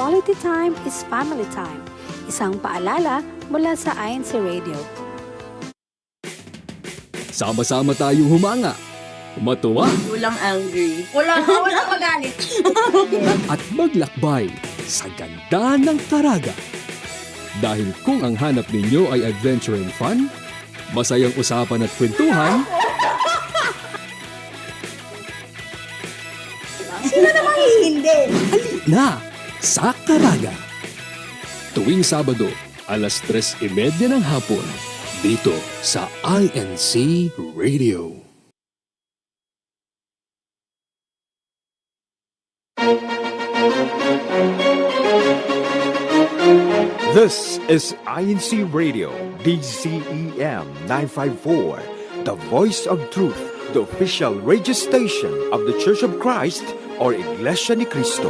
quality time is family time. Isang paalala mula sa INC Radio. Sama-sama tayong humanga, matuwa, Walang angry. Walang magalit. at maglakbay sa ganda ng Caraga. Dahil kung ang hanap ninyo ay adventure and fun, masayang usapan at kwentuhan, Sino namang hindi? na sa Caraga. Tuwing Sabado, alas 3:30 ng hapon, dito sa INC Radio. This is INC Radio, DCEM 954, the voice of truth, the official radio station of the Church of Christ or Iglesianicristo.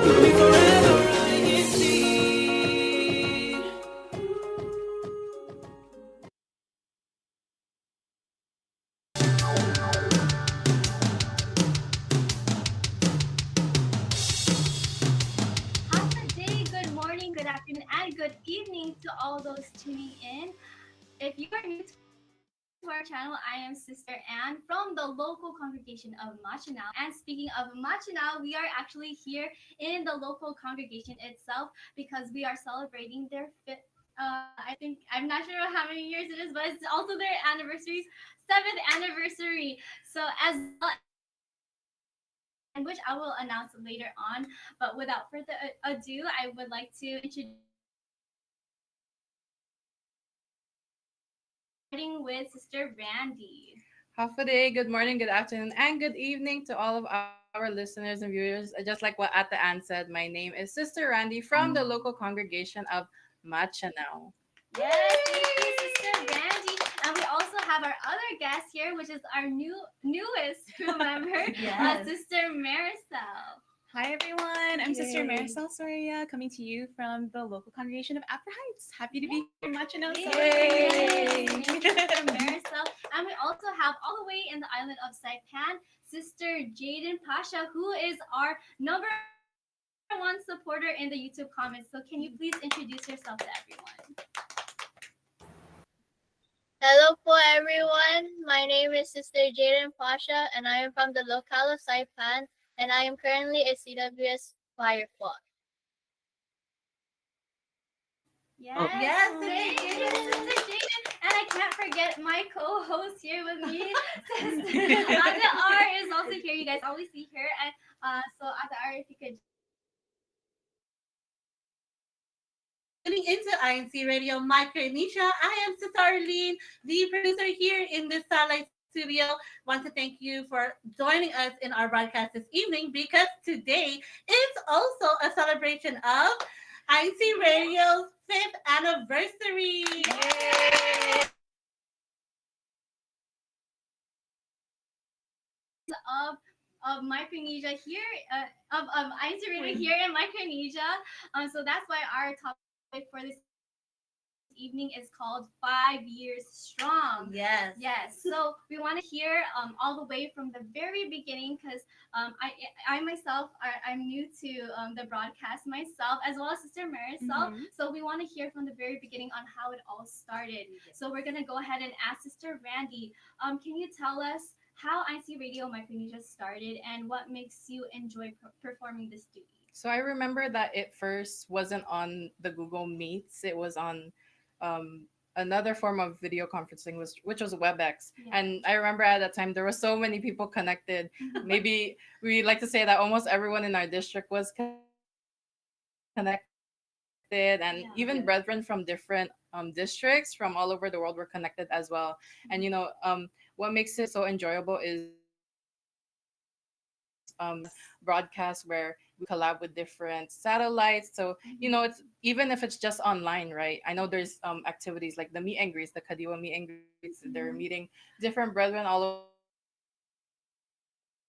Good afternoon, and good evening to all those tuning in. If you are new to our channel, I am Sister Anne from the local congregation of Machinao. And speaking of Machinao, we are actually here in the local congregation itself because we are celebrating their I'm not sure how many years it is, but it's also their anniversary, 7th anniversary. So as well, and which I will announce later on. But without further ado, I would like to introduce with Sister Randy. Hafaday, good morning, good afternoon, and good evening to all of our listeners and viewers. Just like what Ate Ann said, my name is Sister Randy from the local congregation of Machinao. Yes, thank you, Sister Randy. And we also have our other guest here, which is our newest crew member, Sister Marisol. Hi everyone, I'm Sister Marisol Soria, coming to you from the local congregation of Upper Heights. Happy to be here in Machinao. Marisol. And we also have all the way in the island of Saipan, Sister Jaden Pasha, who is our number one supporter in the YouTube comments. So can you please introduce yourself to everyone? Hello po everyone. My name is Sister Jaden Pasha and I am from the locale of Saipan and I am currently a CWS choir po. Yes, Yes, thank you, Sister Jaden. And I can't forget my co-host here with me. Sister Ate R is also here. You guys always see her. And so Ate R, if you could Tuning into INC Radio Micronesia. I am Sister Arlene, the producer here in the satellite studio. Want to thank you for joining us in our broadcast this evening because today is also a celebration of INC Radio's 5th anniversary. Yay! Of Micronesia here, of INC Radio here in Micronesia. So that's why our topic for this evening is called 5 Years Strong. Yes. So we want to hear all the way from the very beginning because I myself I'm new to the broadcast myself as well as Sister Marisol. So we want to hear from the very beginning on how it all started. So we're gonna go ahead and ask Sister Randy. Can you tell us how INC Radio Micronesia started and what makes you enjoy performing this duty? So I remember that it first wasn't on the Google Meets. It was on another form of video conferencing, which was WebEx. Yeah. And I remember at that time, there were so many people connected. Maybe we like to say that almost everyone in our district was connected. And even brethren from different districts from all over the world were connected as well. And, what makes it so enjoyable is broadcast where we collab with different satellites. So, it's even if it's just online, right? I know there's activities like the meet and greets, the Kadiwa meet and greets. They're meeting different brethren all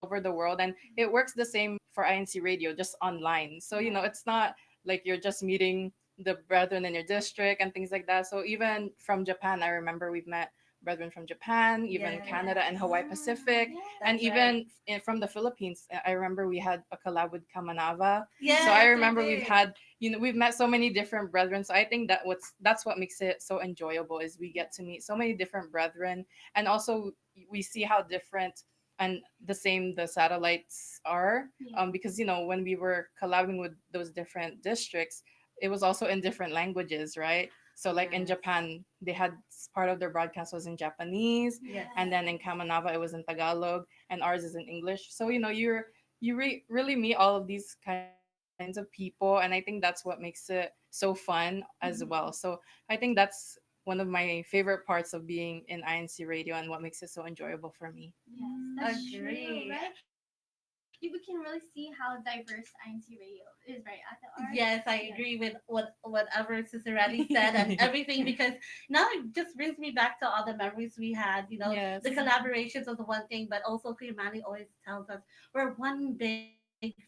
over the world. And it works the same for INC Radio, just online. So, it's not like you're just meeting the brethren in your district and things like that. So even from Japan, I remember we've met brethren from Japan, even Canada and Hawaii Pacific, and That's even from the Philippines. I remember we had a collab with Kamanava. Yes, So I we remember we've did. had, we've met so many different brethren. So I think that's what makes it so enjoyable, is we get to meet so many different brethren, and also we see how different and the same the satellites are. Because when we were collabing with those different districts, it was also in different languages, right? So like in Japan, they had part of their broadcast was in Japanese, Yes. and then in Kamanava it was in Tagalog, and ours is in English. So really meet all of these kinds of people, and I think that's what makes it so fun as well. So I think that's one of my favorite parts of being in INC Radio, and what makes it so enjoyable for me. Yes, that's Agree. true, right? We can really see how diverse INC Radio is, right, at the art. Yes, I agree with whatever Sister Raddy said and everything, because now it just brings me back to all the memories we had. Yes. The collaborations was the one thing, but also Queen Manny always tells us we're one big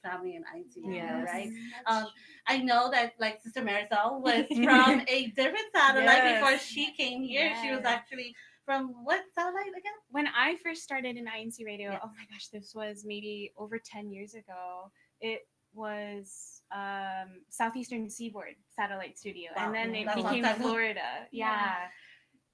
family in INC Radio, Yes. right? That's Um, true. I know that like Sister Marisol was from a different satellite before Yes. she came here. She was Yes. actually from what satellite again? When I first started in INC Radio, Yeah. oh my gosh, this was maybe over 10 years ago. It was Southeastern Seaboard Satellite Studio, Wow, and then it that's a long became time ago. Florida. Yeah.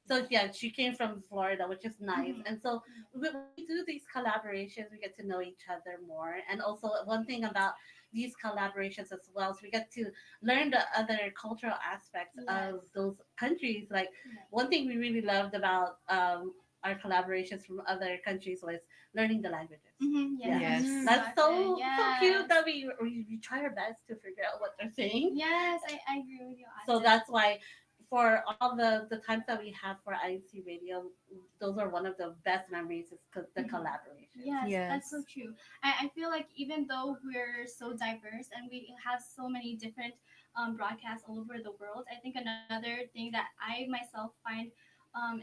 So yeah, she came from Florida, which is nice. Mhm. And so when we do these collaborations, we get to know each other more. And also one thing about these collaborations as well, so we get to learn the other cultural aspects of Yes. those countries. Like Yes. one thing we really loved about our collaborations from other countries was learning the languages. Yes. Yes. Mhm. That's so Yes. cute that we try our best to figure out what they're saying. Yes, I agree with you. So Ate. that's why for all the times that we have for INC Radio, those are one of the best memories is the Mhm. collaboration. Yes, that's so Yes. true. I feel like even though we're so diverse and we have so many different broadcasts all over the world, I think another thing that I myself find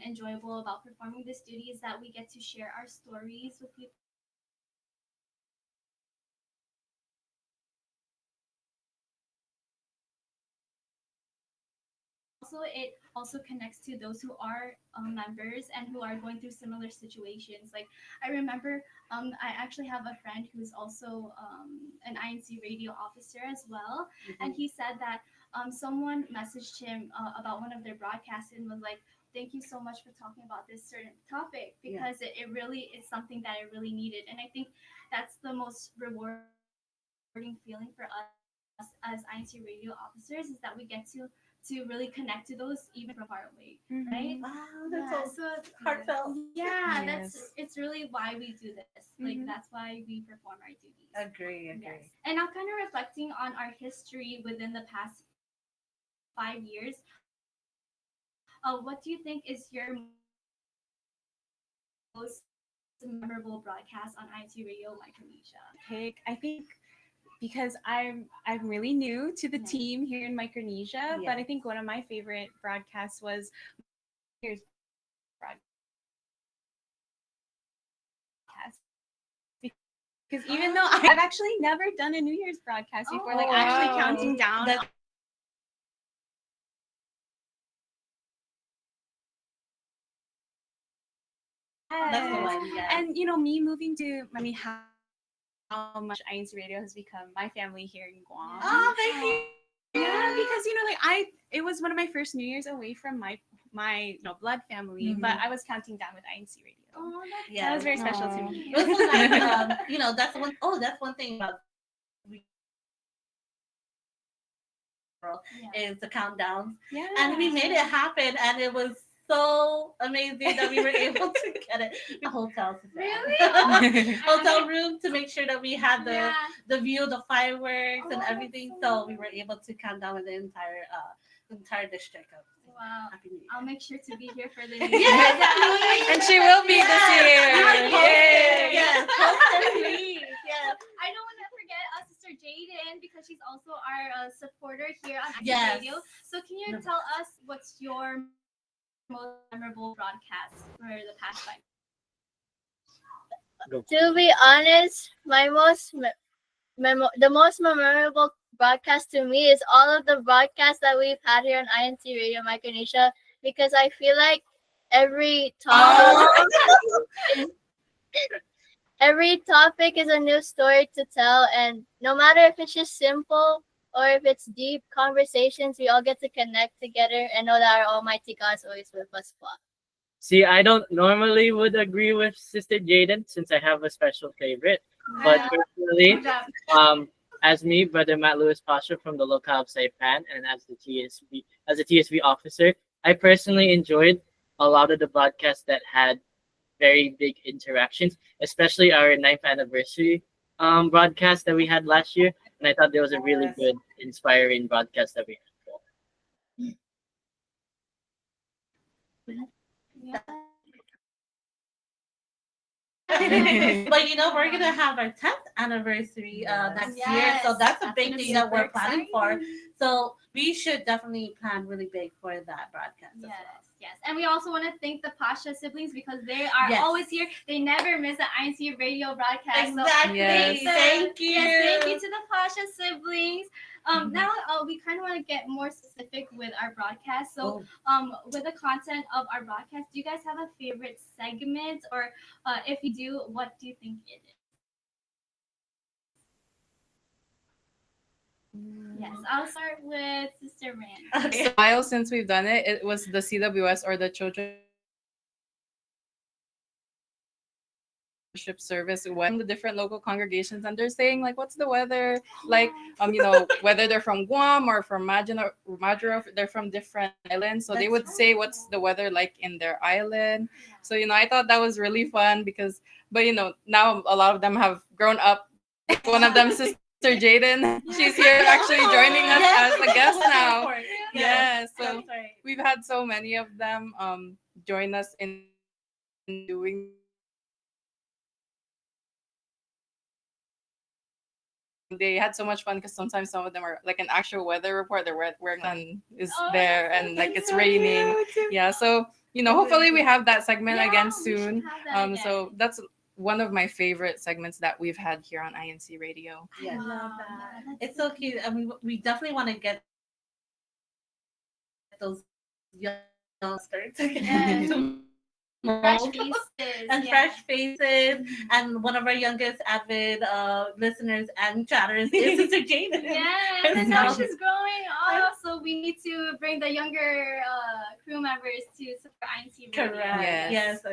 enjoyable about performing this duty is that we get to share our stories with people and we get to also it also connects to those who are members and who are going through similar situations. Like I remember, I actually have a friend who's also an INC radio officer as well, and he said that someone messaged him about one of their broadcasts and was like, "Thank you so much for talking about this certain topic because it really is something that I really needed." And I think that's the most rewarding feeling for us as INC radio officers is that we get to really connect to those even from far away, right? Mhm. Wow, Yeah, that's so so heartfelt. yeah, Yes. it's really why we do this. Like Mhm. that's why we perform our duties. Agree, agree. Yes. And now kind of reflecting on our history within the past 5 years, what do you think is your most memorable broadcast on INC Radio Micronesia? Pick. I think because I'm really new to the Yeah. team here in Micronesia, Yeah. but I think one of my favorite broadcasts was New Year's broadcast. Because even though I've actually never done a New Year's broadcast before, like Oh, actually wow. counting down That's- That's the Yes. one, yes. And me moving to how much INC Radio has become my family here in Guam. Oh, thank you. Yeah, because it was one of my first New Year's away from my blood family, but I was counting down with INC Radio. Oh, that's Yeah. That was very special to Aw. me. It was so nice. That's one. Oh, that's one thing about we is the countdowns, Yeah. and we made it happen, and it was so amazing that we were able to get it. The hotel, Really? hotel room to make sure that we had Yeah. the view, the fireworks, Oh, and that's everything. so So we were able to count down with the entire district of Wow. Happy New Year. I'll make sure to be here for the Yes, New And she will be this year. Yay. Yes, poster, please. Yes. I don't want to forget Sister Jaden because she's also our supporter here on IC Yes. Radio. So can you tell us what's your most memorable broadcast for the past 5 years? To be honest, the most memorable broadcast to me is all of the broadcasts that we've had here on INC Radio Micronesia, because I feel like every Oh. every topic is a new story to tell, and no matter if it's just simple or if it's deep conversations, we all get to connect together and know that our Almighty God is always with us. See, I don't normally would agree with Sister Jaden since I have a special favorite. But personally, Good job. as me, Brother Matt Lewis Pasha from the local of Saipan, and as a TSB officer, I personally enjoyed a lot of the broadcasts that had very big interactions, especially our ninth anniversary broadcast that we had last year. And I thought there was a really good, inspiring broadcast that we had. But we're gonna have our 10th anniversary next year, so Yes, that's a that's big gonna thing be that super we're planning for. exciting. So we should definitely plan really big for that broadcast. as Yes, well. yes. And we also want to thank the Pasha siblings because they are Yes. always here. They never miss an INC radio broadcast. So Exactly. Yes. Thank you. Yes, thank you to the Pasha siblings. Mhm. Now we kind of want to get more specific with our broadcast. So Oh. with the content of our broadcast, do you guys have a favorite segment, or if you do, what do you think it is? Yes, I'll start with Sister Rand. Okay. It's a while since we've done it. It was the CWS, or the Children Worship Service, when the different local congregations, and they're saying like, what's the weather like? Whether they're from Guam or from Majuro, they're from different islands, so they would say what's the weather like in their island. So I thought that was really fun because, but now a lot of them have grown up. One of them, Sister Jaden, she's here actually joining us as a guest now. Yeah, so That's right. we've had so many of them join us in doing. They had so much fun because sometimes some of them are like an actual weather report. They're wearing sun is there and like it's raining. Yeah, so hopefully we have that segment again soon. So that's one of my favorite segments that we've had here on INC Radio. Yes. I love that. It's so cute. I mean, we definitely want to get those youngsters Yes. to Fresh mold faces. and yeah. fresh faces. And one of our youngest avid listeners and chatters is Sister Jaden. Yes, and now So- she's growing up, so we need to bring the younger crew members to support INC Radio. Correct. Yes. Yes.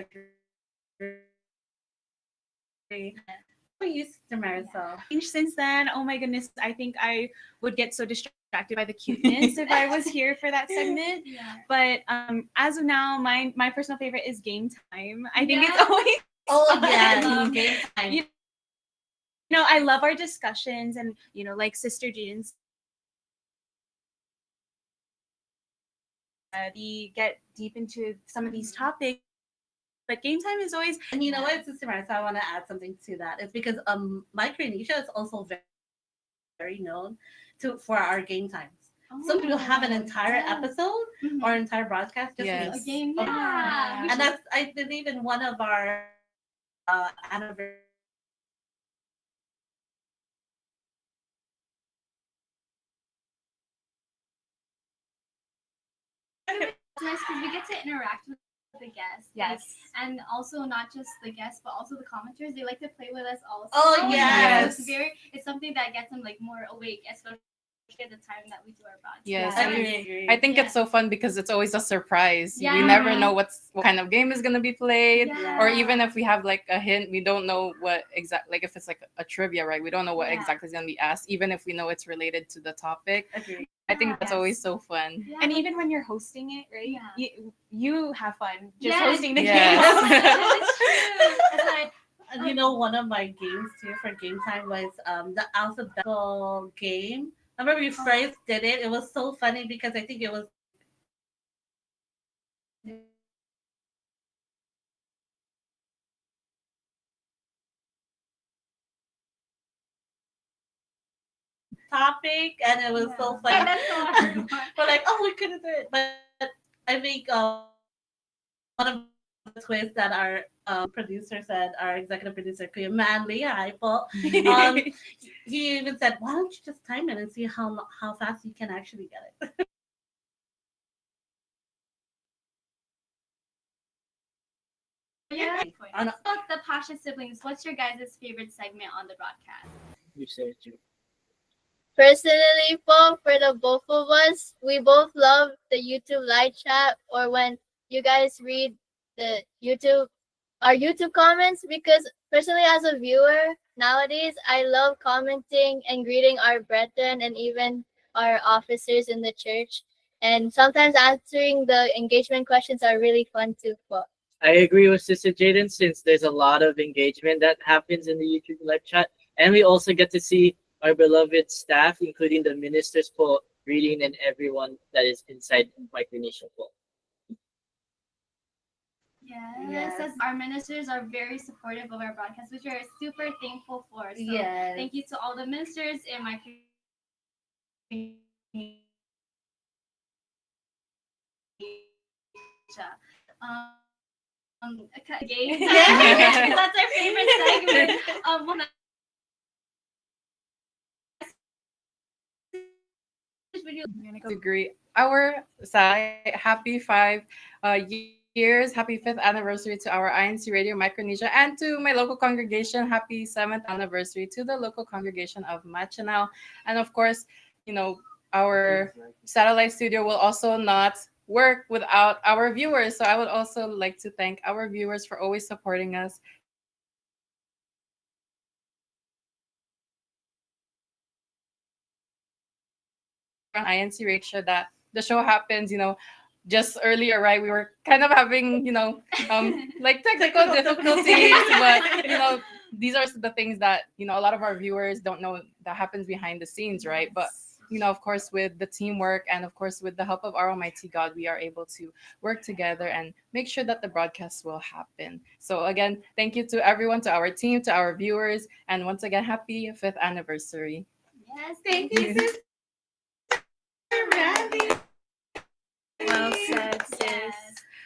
Agree. How about you, Sister Marisol? Since then, oh my goodness, I think I would get so distracted by the cuteness if I was here for that segment. Yeah. But as of now, my personal favorite is Game Time. I think Yeah. it's always Oh, fun. yes. Game time. You I love our discussions, and like Sister Jaden's, we get deep into some of these topics. But Game Time is always And you know what, Sister Marisol, I want to add something to that. It's because Micronesia is also very, very known for our game times. Some people have an entire episode Mhm. or entire broadcast just Yes. A game, Oh, yeah. We And should- that's, I believe, in one of our anniversary. it's nice because we get to interact with the guests. yes. And also not just the guests, but also the commenters. They like to play with us also. Oh, yes. It's something that gets them like more awake, especially at the time that we do our broadcast. Yes, I I really agree. I think Yeah. it's so fun because it's always a surprise. Yeah. We never know what kind of game is gonna be played, Yeah. or even if we have like a hint, we don't know what exact. Like if it's like a trivia, right? We don't know what Yeah. exactly is gonna be asked, even if we know it's related to the topic. Agree. I think that's Yes. always so fun. Yeah, And like- even when you're hosting it, right? Yeah. You have fun just Yes. hosting the Yes. game. It's true. It's like, And one of my games too for game time was the alphabetical game. Remember we first did it? It was so funny because I think it was topic, and it was so funny. that's so hard. We're like, oh, we couldn't do it, but I think one of the twists that our producer said, our executive producer, Kuya Manley, Hypo, he even said, why don't you just time it and see how fast you can actually get it? Yeah. Ano- About the Passion Siblings, what's your guys' favorite segment on the broadcast? You say it too. Personally, po, for the both of us, we both love the YouTube live chat or when you guys read the our YouTube comments because personally as a viewer nowadays, I love commenting and greeting our brethren and even our officers in the church. And sometimes answering the engagement questions are really fun too. Po. I agree with Sister Jaden since there's a lot of engagement that happens in the YouTube live chat. And we also get to see our beloved staff, including the ministers for reading and everyone that is inside Micronesia. Yes, as our ministers are very supportive of our broadcast, which we're super thankful for. So Yes. thank you to all the ministers in my game. That's our favorite segment. Agree. Our side, happy 5 years, happy 5th anniversary to our INC Radio Micronesia, and to my local congregation, happy 7th anniversary to the local congregation of Machanal. And of course, our satellite studio will also not work without our viewers. So I would also like to thank our viewers for always supporting us. On INC Radio that the show happens, just earlier, right? We were kind of having, like technical difficulties, but these are the things that a lot of our viewers don't know that happens behind the scenes, right? But of course, with the teamwork and of course with the help of our Almighty God, we are able to work together and make sure that the broadcast will happen. So again, thank you to everyone, to our team, to our viewers, and once again, happy 5th anniversary. Yes, Thank you, Sister Randy. Well said, sis. Yes.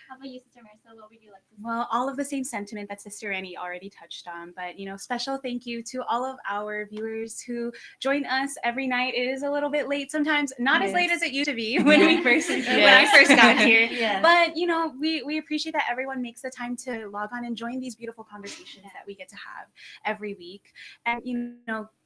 How about you, Sister Marissa? What would you like to say? Well, all of the same sentiment that Sister Annie already touched on, but special thank you to all of our viewers who join us every night. It is a little bit late sometimes, not as late as it used to be when I first got here. Yes. But we appreciate that everyone makes the time to log on and join these beautiful conversations that we get to have every week. And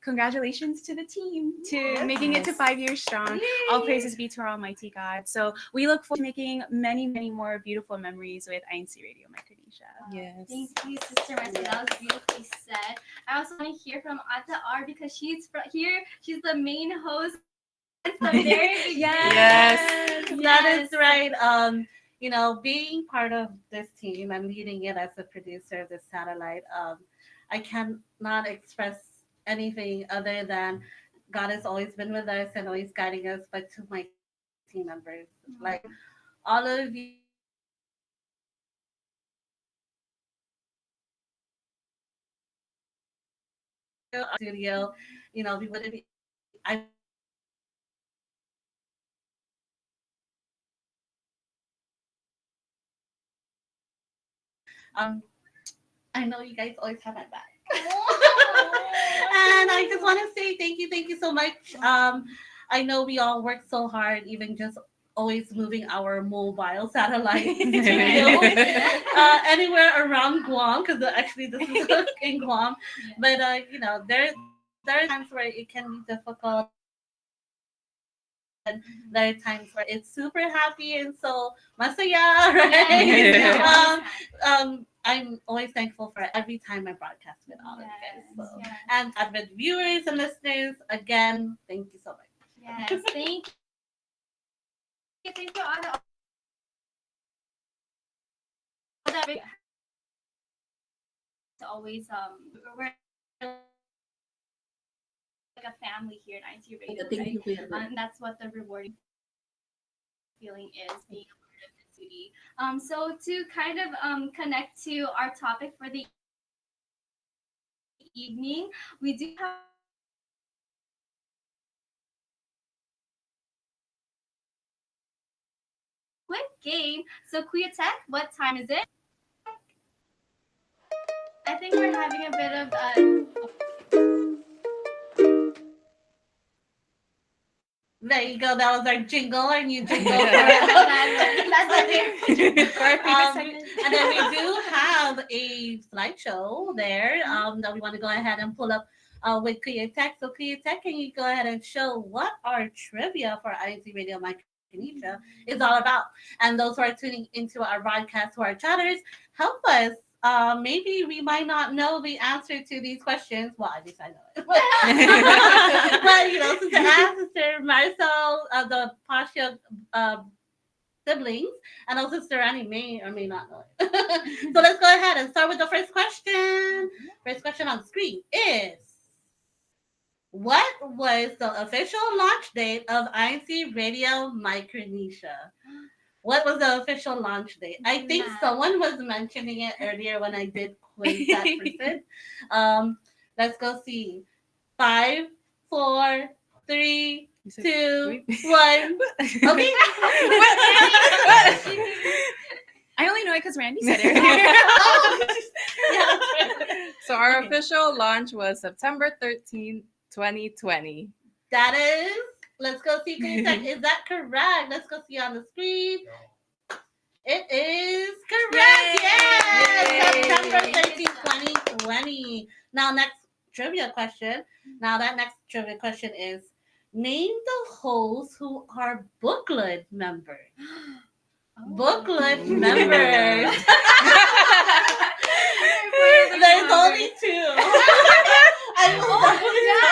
congratulations to the team to making it to 5 years strong. All praises be to our Almighty God. So we look forward to making many, many more beautiful memories with INC Radio Micronesia. Yes. Thank you, Sister Marissa. That was beautifully said. I also want to hear from Ata R because she's here. She's the main host. It's the very beginning. Yes. That is right. Being part of this team and leading it as a producer of the satellite, I cannot express anything other than God has always been with us and always guiding us, but to my team members, like all of you studio, we wouldn't be um I know you guys always have my back. And I just want to say thank you so much. I know we all work so hard, even just always moving our mobile satellite studio anywhere around Guam, because actually this is in Guam. But there are times where it can be difficult. And there are times where it's super happy and so masaya, right? I'm always thankful for every time I broadcast with all of you guys. So. And avid viewers and listeners, again, thank you so much. Yes, thank you. Thank you all to always we're like a family here at INC Radio, right? And that's what the rewarding feeling is, being a part of the duty. So to kind of connect to our topic for the evening, we do have quick game. So Kuya Tech, what time is it? I think we're having a bit of There you go. That was our jingle, our new jingle. That's it. For our favorite Um, segment. and then we do have a slideshow there that we want to go ahead and pull up with Kuya Tech. So Kuya Tech, can you go ahead and show what our trivia for INC Radio Micronesia is all about? And those who are tuning into our broadcast, who are chatters, help us. Maybe we might not know the answer to these questions. Well, at least I know it. But you know, Sister Anne, Sister Marisol, the Pasha siblings, and also Sister Annie may or may not know it. So let's go ahead and start with the first question. First question on screen is: what was the official launch date of INC Radio Micronesia? What was the official launch date? I think someone was mentioning it earlier when I did quiz that person. Let's go see. 5, 4, 3, 2, 1. Okay. I only know it because Randy said it. So our official launch was September 13th, 2020. That is. Let's go see. Is that correct? Let's go see on the screen. It is correct. Yes. September 13th, 2020. Now, next trivia question. Now, that next trivia question is: name the hosts who are booklet members. Booklet members. There's only two.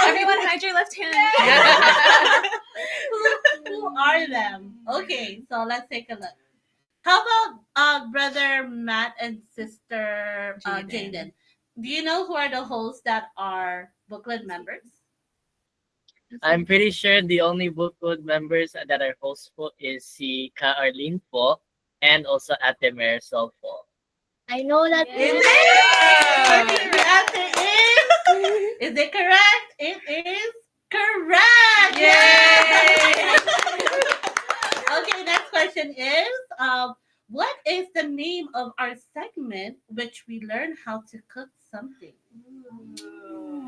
Everyone hide your left hand. Who are them? Okay, so let's take a look. How about brother Matt and sister Jaden? Do you know who are the hosts that are booklet members? I'm pretty sure the only booklet members that are hostful is si Ka Arlene po and also Ate Marisol po. I know that. Is it? The answer is it correct? It is correct. Yay! Okay, next question is what is the name of our segment which we learn how to cook something?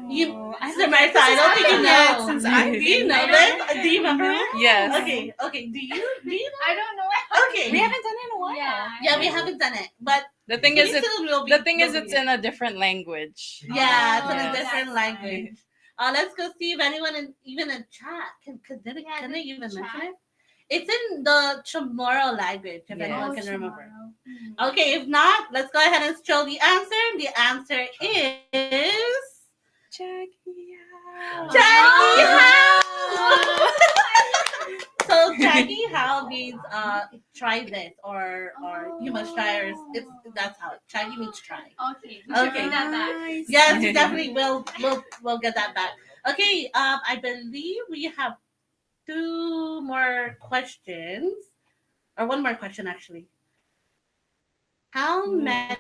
Sister Martha, I don't think you know. Do you know this? Do you remember it? Yes. Okay. Do you know? I don't know. Okay. We haven't done it in a while. Yeah, we haven't done it, but The thing is, it's in a different language. Yeah, it's in a different language. Let's go see if anyone even in chat can they even mention it? It's in the Chamorro language, if anyone can remember. Okay, if not, let's go ahead and show the answer. The answer is Jackie How. So Jackie How means try this or you must try, or that's how Jackie means try. Okay, we should bring that back. Yes, definitely we'll get that back. Okay, I believe we have 2 more questions, or 1 more question actually. How many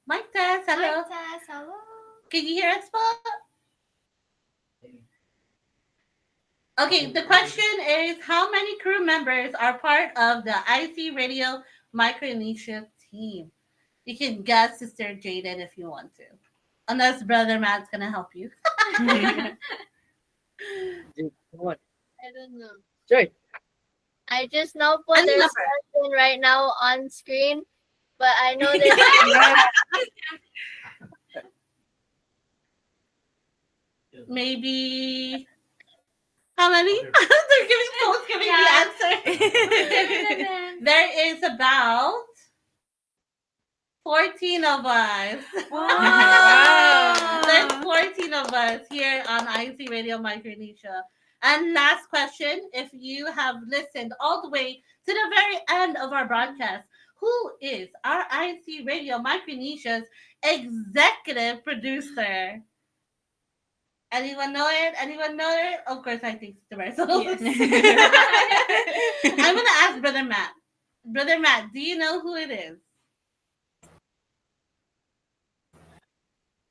Mic test, hello. Hi, Tess. Hello. Can you hear us, Paul? Okay, the question is how many crew members are part of the IC Radio Micronesia team? You can guess Sister Jaden if you want to. Unless Brother Matt's gonna help you. Come on. I don't know. Sure. I just know for Ano there's number? something right now on screen, but I know there's Maybe how many? They're giving the answer. There is about 14 of us. Wow. There's 14 of us here on INC Radio Micronesia. And last question, if you have listened all the way to the very end of our broadcast, who is our INC Radio Micronesia's executive producer? Anyone know it? Anyone know it? Of course, I think it's the Marisol. Yes. I'm gonna ask Brother Matt. Brother Matt, do you know who it is?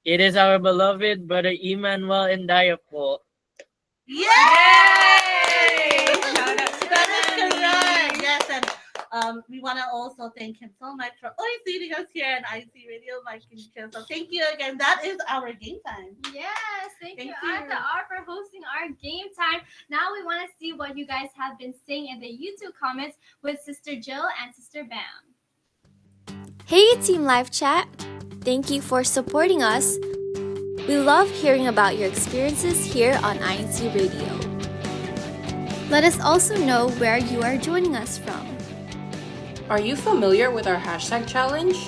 It is our beloved brother Emmanuel and Diapo. Yay! Shout out to That is Emmanuel. correct. Yes, and we want to also thank him so much for always leading us here on INCRadio Micronesia. So thank you again. That is our game time. Yes, thank Thank you, you. Arthur R, for hosting our game time. Now we want to see what you guys have been saying in the YouTube comments with Sister Jill and Sister Bam. Hey Team Live Chat! Thank you for supporting us. We love hearing about your experiences here on INC Radio. Let us also know where you are joining us from. Are you familiar with our hashtag challenge?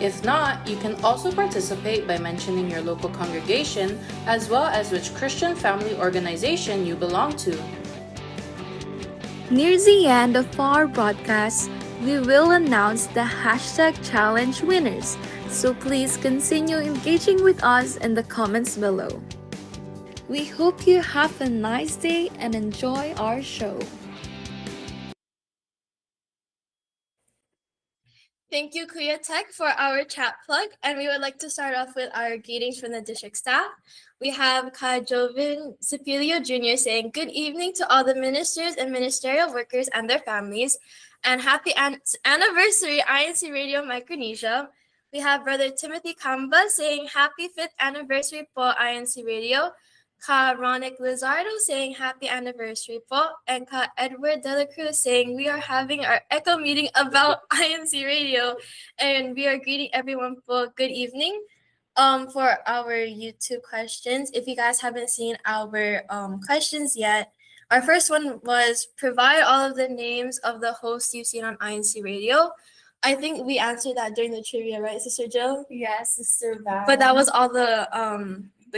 If not, you can also participate by mentioning your local congregation as well as which Christian family organization you belong to. Near the end of our broadcast, we will announce the hashtag challenge winners, so please continue engaging with us in the comments below. We hope you have a nice day and enjoy our show. Thank you, Kuya Tech, for our chat plug, and we would like to start off with our greetings from the district staff. We have Ka Jovin Cipilio Jr. saying, "Good evening to all the ministers and ministerial workers and their families, and happy anniversary, INC Radio Micronesia." We have Brother Timothy Kamba saying, "Happy 5th anniversary po INC Radio." Ka Ronick Lizardo saying, "Happy anniversary po." And Ka Edward De La Cruz saying, "We are having our echo meeting about INC Radio, and we are greeting everyone po. Good evening." For our YouTube questions, if you guys haven't seen our questions yet, our first one was provide all of the names of the hosts you've seen on INC Radio. I think we answered that during the trivia, right, Sister Jill? Yes, Sister Val. But that was all the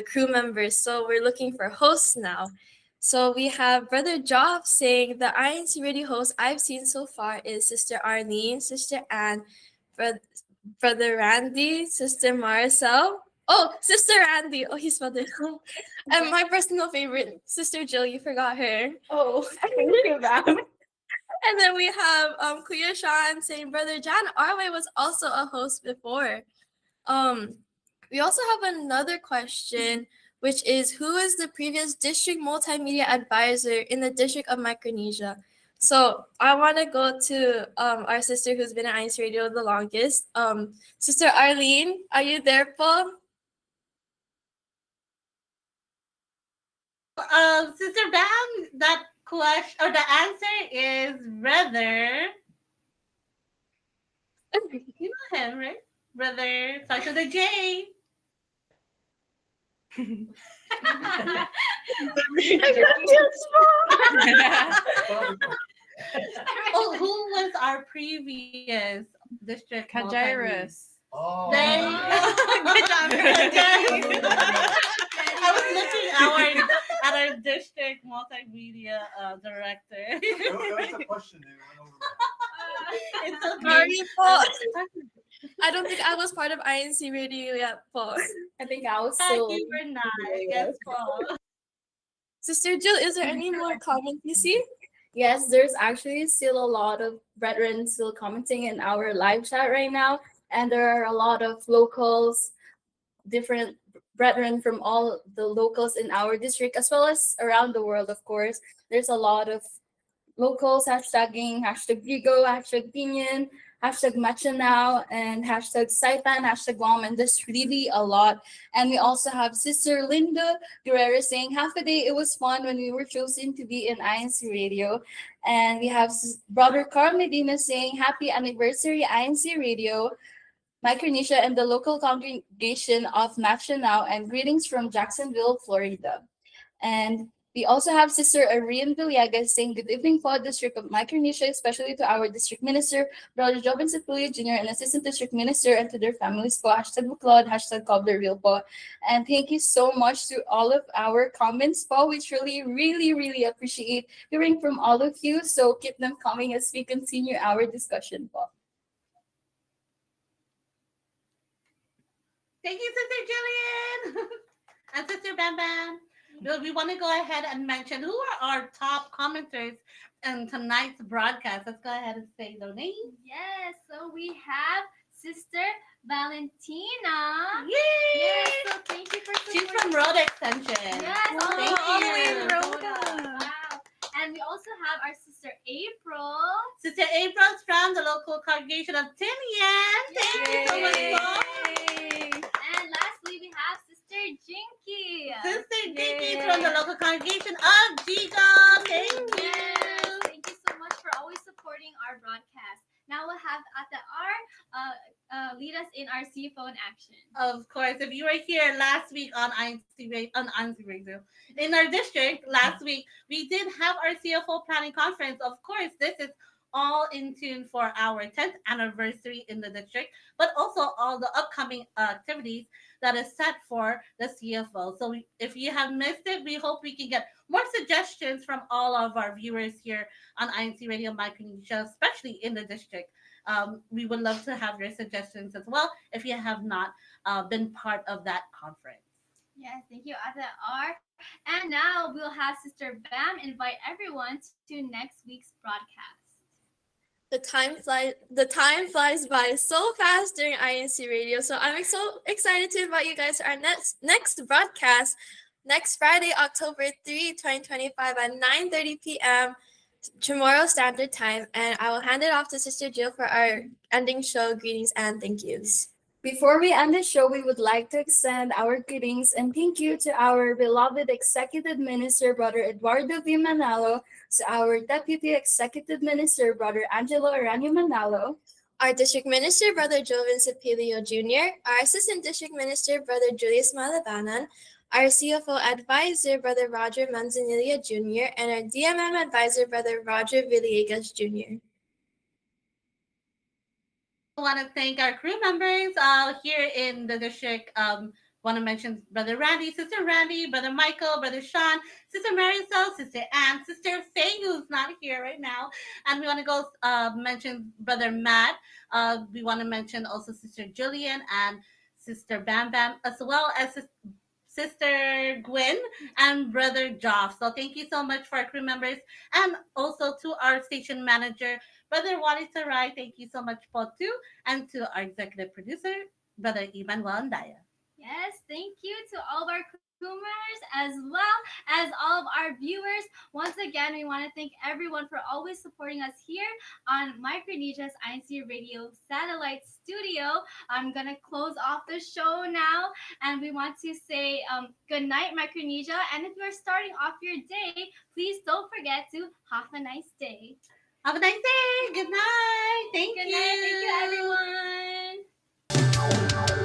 crew members. So we're looking for hosts now. So we have Brother Job saying the INC Radio host I've seen so far is Sister Arlene, Sister Anne, Brother Randy, Sister Marcel. Oh, Sister Randy. Oh, he's spelled it. And my personal favorite, Sister Jill. You forgot her. Oh, thank you, Val. And then we have Kuya Sean saying Brother Jan Arway was also a host before. We also have another question, which is who is the previous district multimedia advisor in the District of Micronesia? So I want to go to our sister who's been at INC Radio the longest. Sister Arlene, are you there, po? Sister Bam, that question or the answer is Brother. You know him, right? Brother, starts with a J. Oh, who was our previous district? Kajairus. Oh. Good job. I was looking at our district multimedia director. That was a question. It's okay. Sorry po. I don't think I was part of INC Radio yet, po. I think I was So you were not. Yes, Paul. Sister Jill, is there any more comments you see? Yes, there's actually still a lot of brethren still commenting in our live chat right now. And there are a lot of locals, different brethren from all the locals in our district, as well as around the world, of course. There's a lot of locals hashtagging, hashtag Vigo, hashtag Pinion, hashtag Machanao, and hashtag Saipan, hashtag Guam, and there's really a lot. And we also have Sister Linda Guerrero saying, half a day, it was fun when we were chosen to be in INC Radio. And we have Brother Carl Medina saying, happy anniversary, INC Radio, Micronesia, and the local congregation of Machanao, and greetings from Jacksonville, Florida. And we also have Sister Arian Villegas saying, good evening po, District of Micronesia, especially to our District Minister, Brother Joven Sepulio Jr., and Assistant District Minister, and to their families po, hashtag Buklod, hashtag Coblerville po. And thank you so much to all of our comments po. We truly, really appreciate hearing from all of you. So keep them coming as we continue our discussion po. Thank you, Sister Jillian. And Sister Bam Bam, we want to go ahead and mention who are our top commenters in tonight's broadcast. Let's go ahead and say their names. Yes, so we have Sister Valentina. Yay! Yes, so thank you for She's supporting. from Rhoda Extension. Yes, Thank all the way you. in Rhoda. Wow. And we also have our Sister April. Sister April's from the local congregation of Tinian. Thank you so much, Mom. And lastly, we have Sister Jinky. Sister Jinky is from the local congregation of Jigong. Thank you. Yes, thank you so much for always supporting our broadcast. Now we'll have Ate R lead us in our CFO in action. Of course, if you were here last week on INC Radio, in our district last week, we did have our CFO planning conference. Of course, this is all in tune for our 10th anniversary in the district, but also all the upcoming activities that is set for the CFO. So if you have missed it, we hope we can get more suggestions from all of our viewers here on INC Radio Micronesia, especially in the district. We would love to have your suggestions as well if you have not been part of that conference. Yes, thank you, Ate R. And now we'll have Sister Bam invite everyone to next week's broadcast. The time flies by so fast during INC Radio. So I'm so excited to invite you guys to our next broadcast next Friday, October 3, 2025 at 9:30 p.m. Tomorrow Standard Time. And I will hand it off to Sister Jill for our ending show greetings and thank yous. Before we end the show, we would like to extend our greetings and thank you to our beloved Executive Minister, Brother Eduardo V. Manalo, to our Deputy Executive Minister, Brother Angelo Aranio Manalo, our District Minister, Brother Joven Cepilio Jr., our Assistant District Minister, Brother Julius Malabanan, our CFO Advisor, Brother Roger Manzanilla Jr., and our DMM Advisor, Brother Roger Villegas Jr. I want to thank our crew members here in the district. Want to mention Brother Randy, Sister Randy, Brother Michael, Brother Sean, Sister Marisol, Sister Ann, Sister Faye, who's not here right now. And we want to go mention Brother Matt. We want to mention also Sister Julian and Sister Bam Bam, as well as Sister Gwen and Brother Joff. So thank you so much for our crew members and also to our station manager, Brother Wally Sarai. Thank you so much, po too. And to our executive producer, Brother Ivan Walandaya. Yes, thank you to all of our consumers as well as all of our viewers. Once again, we want to thank everyone for always supporting us here on Micronesia's INC Radio Satellite Studio. I'm going to close off the show now, and we want to say good night, Micronesia. And if you're starting off your day, please don't forget to have a nice day. Have a nice day. Good night. Thank you. Good night. Thank you, everyone.